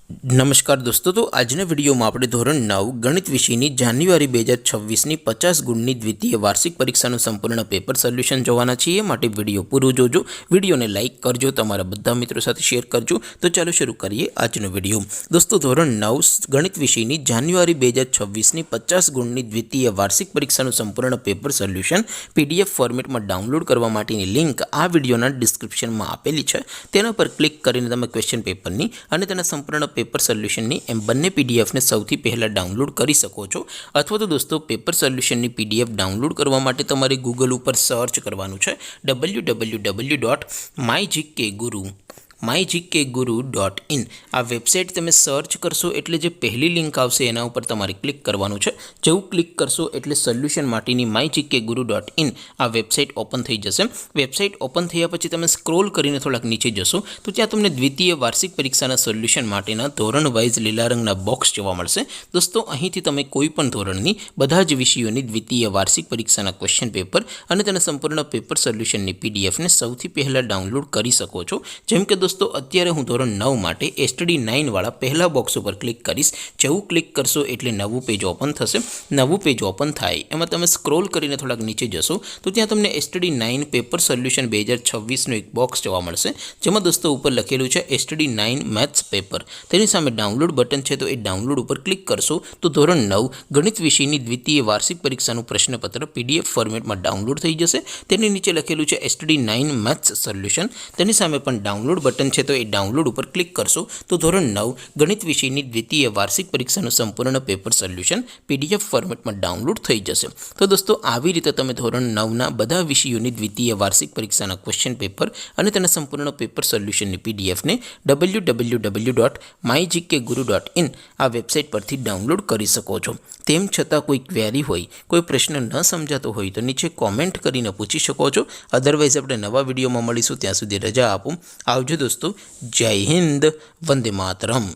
नमस्कार दोस्तों, तो આજના વિડીયોમાં આપણે ધોરણ 9 ગણિત વિષયની જાન્યુઆરી 2026ની 50 ગુણની દ્વિતીય વાર્ષિક પરીક્ષાનું સંપૂર્ણ પેપર સોલ્યુશન જોવાના છીએ। માટે વિડીયો પૂરો જોજો, વિડીયોને લાઇક કરજો, તમારા બધા મિત્રો સાથે શેર કરજો। તો ચાલો શરૂ કરીએ આજનો વિડીયો। દોસ્તો, ધોરણ 9 ગણિત વિષયની જાન્યુઆરી 2026ની 50 ગુણની દ્વિતીય વાર્ષિક પરીક્ષાનું સંપૂર્ણ પેપર સોલ્યુશન PDF ફોર્મેટમાં ડાઉનલોડ કરવા માટેની લિંક આ વિડીયોના ડિસ્ક્રિપ્શનમાં આપેલી છે। તેના પર ક્લિક કરીને તમે ક્વેશ્ચન પેપરની અને તેના સંપૂર્ણ पेपर सोल्यूशन बने पीडीएफ ने सौथी पहला डाउनलॉड कर सको छो। अथवा तो दोस्तों पेपर सोल्यूशन पीडीएफ डाउनलॉड करवा माटे तमारे गूगल पर सर्च करवानुं छे www.mygkguru.in आ वेबसाइट तमे सर्च करशो एटले जे पहली लिंक आवशे एना उपर तमारे क्लिक करवानुं छे। जेवुं क्लिक करशो एटले सोल्यूशन माटेनी mygkguru.in आ वेबसाइट ओपन थई जशे। वेबसाइट ओपन थया पछी तमे स्क्रॉल करीने थोड़ाक नीचे जशो तो त्यां तमने द्वितीय वार्षिक परीक्षाना सोल्यूशन माटेना धोरण वाइज लीला रंगना बॉक्स जोवा मळशे। दोस्तों, અહીંથી તમે કોઈપણ ધોરણની બધા જ વિષયોની દ્વિતીય વાર્ષિક પરીક્ષાના ક્વેશ્ચન પેપર અને તેના સંપૂર્ણ પેપર સોલ્યુશનની પીડીએફ ને સૌથી પહેલા ડાઉનલોડ કરી શકો છો। જેમ કે दोस्तों, અત્યારે હું ધોરણ 9 માટે STD 9 વાળા પહેલા બોક્સ ઉપર ક્લિક કરીશ। જેવું ક્લિક કરશો એટલે નવું પેજ ઓપન થશે। નવું પેજ ઓપન થાય એમાં તમે સ્ક્રોલ કરીને થોડાક નીચે જશો તો ત્યાં તમને STD 9 પેપર સોલ્યુશન 2026 નો એક બોક્સ જોવા મળશે। જેમાં દોસ્તો ઉપર લખેલું છે STD 9 મેથ્સ પેપર। તેની સામે ડાઉનલોડ બટન છે, તો એ ડાઉનલોડ ઉપર ક્લિક કરશો તો ધોરણ 9 ગણિત વિષયની દ્વિતીય વાર્ષિક પરીક્ષાનું પ્રશ્નપત્ર PDF ફોર્મેટમાં ડાઉનલોડ થઈ જશે। તેની નીચે લખેલું છે STD 9 મેથ્સ સોલ્યુશન। તેની સામે પણ ડાઉનલોડ बटन है, तो ये डाउनलॉड पर क्लिक करशो तो धोरण 9 गणित विषय की द्वितीय वार्षिक परीक्षा संपूर्ण पेपर सोल्यूशन PDF फॉर्मेट में डाउनलॉड थई जशे। तो दोस्तों, આવી રીતે તમે ધોરણ 9 ના બધા વિષયોની દ્વિતીય વાર્ષિક પરીક્ષાના ક્વેશ્ચન પેપર અને તેના સંપૂર્ણ પેપર સોલ્યુશનની PDF ને www.mygkguru.in આ વેબસાઇટ પરથી ડાઉનલોડ કરી શકો છો। તેમ છતાં કોઈ ક્વેરી હોય, કોઈ પ્રશ્ન ન સમજાતો હોય તો નીચે કોમેન્ટ કરીને પૂછી શકો છો। અધરવાઇઝ આપણે નવા વિડીયોમાં મળીશું, ત્યાં સુધી રજા આપો। આવજો दोस्तों, जय हिंद, वंदे मातरम।